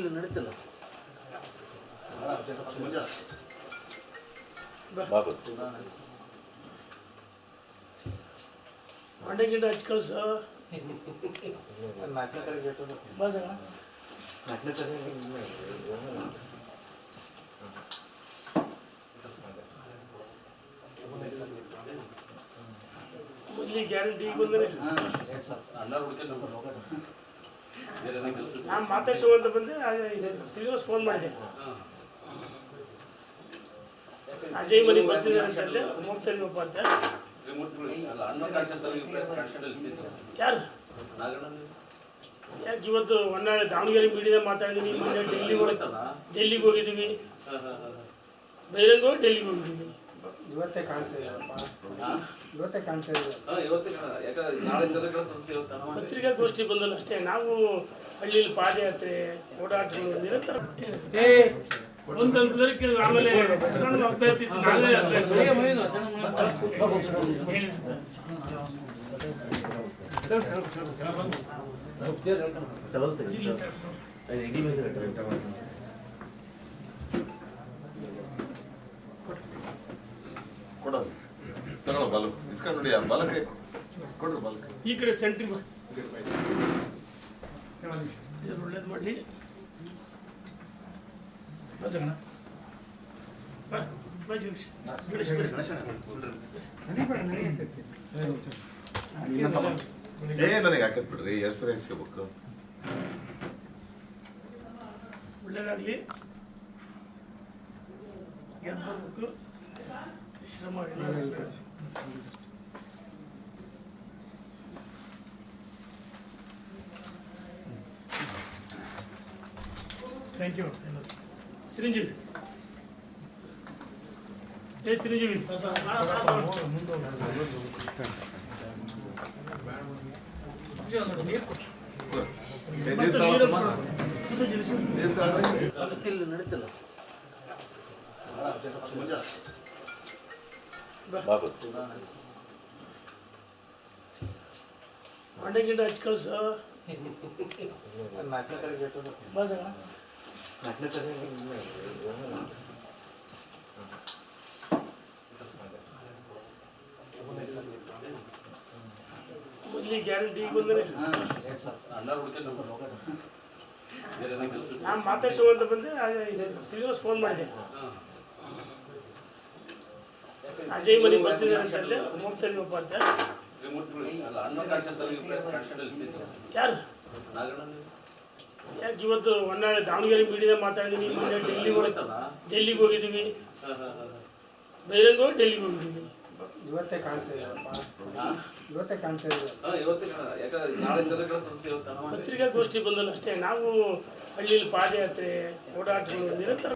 ಇಲ್ಲಿ ನಡೀತಿಲ್ಲ ಮಂಡೆ ಗಿಡ ಹಚ್ಚಿ ಕಳ್ಸ ಮೊದಲಿ ಗ್ಯಾರಂಟಿ ಈಗ ಬಂದರೆ ನಾನು ಮಾತಾಡ್ಸೋಂತ ಬಂದೆ ಶ್ರೀನಿವಾಸ್ ಫೋನ್ ಮಾಡಿದೆ ಅಜಯ್ ಮನೆಗೆ ಬರ್ತಿದ್ದಾರೆ ಅಂತಂದ್ರೆ ಹೋಗ್ತಾರಿಗಪ್ಪ ಅಂತ ಯಾರು ಯಾಕೆ ಇವತ್ತು ಹೊನ್ನಾಳೆ ದಾವಣಗೆರೆ ಮೀಡಿಯಾ ಮಾತಾಡಿದೀನಿ ಮೊನ್ನೆ ಡೆಲ್ಲಿಗೆ ಹೋಗಿದ್ದೀವಿ ಬಹಿರಂಗ ಡೆಲ್ಲಿಗೆ ಹೋಗಿದ್ದೀವಿ ಇವತ್ತೇ ಕಾಣ್ತಾ ಪತ್ರಿಕಾಗೋಷ್ಠಿ ಬಂದಲ್ಲ ಅಷ್ಟೇ ನಾವು ಹಳ್ಳಿಯಲ್ಲಿ ಪಾದಯಾತ್ರೆ ಓಡಾಟಗಳು ನಿರಂತರ ಒಂದು ಹಂತದಲ್ಲಿ ಕೇಳಿದ್ರು ಆಮೇಲೆ ಅಭ್ಯರ್ಥಿಸಿ ನಾವೇ ಈ ಕಡೆ ಸೆಂಟ್ರಿಗೆ ಒಳ್ಳೇದು ಮಾಡಲಿ ನನಗೆ ಹಾಕತ್ ಬಿಡ್ರಿ ಹೆಸರು ಹಾಕ್ಸ್ಕೋಬೇಕು ಒಳ್ಳೇದಾಗ್ಲಿ ಗೆದ್ಬರ್ಬೇಕು ಶ್ರಮ ಥ್ಯಾಂಕ್ ಯು ಚಿರಂಜೀವಿ ಚಿರಂಜೀವಿ ಇಲ್ಲಿ ನಡೀತಿಲ್ಲ ಮಂಡೆ ಗಿಡ ಹಚ್ಚಿ ಕಳ್ಸ ಮೊದಲಿ ಗ್ಯಾರಂಟಿ ಈಗ ಬಂದರೆ ನಾನು ಮಾತಾಡ್ಸೋಂತ ಬಂದೆ ಶ್ರೀನಿವಾಸ್ ಫೋನ್ ಮಾಡಿದೆ ಅಜಯ್ ಮನೆಗೆ ಬರ್ತಿದ್ದಾರೆ ಅಂತಂದ್ರೆ ಹೋಗ್ತಾರಿಗಪ್ಪ ಅಂತ ಯಾರು ಯಾಕೆ ಇವತ್ತು ಹೊನ್ನಾಳೆ ದಾವಣಗೆರೆ ಮೀಡಿಯಾ ಮಾತಾಡಿದೀನಿ ಮೊನ್ನೆ ಡೆಲ್ಲಿಗೆ ಹೋಗಿದ್ದೀವಿ ಬಹಿರಂಗ ಡೆಲ್ಲಿಗೆ ಹೋಗಿದ್ದೀವಿ ಇವತ್ತೇ ಕಾಣ್ತಾ ಪತ್ರಿಕಾಗೋಷ್ಠಿ ಬಂದಲ್ಲ ಅಷ್ಟೇ ನಾವು ಹಳ್ಳಿಯಲ್ಲಿ ಪಾದಯಾತ್ರೆ ಓಡಾಟಗಳು ನಿರಂತರ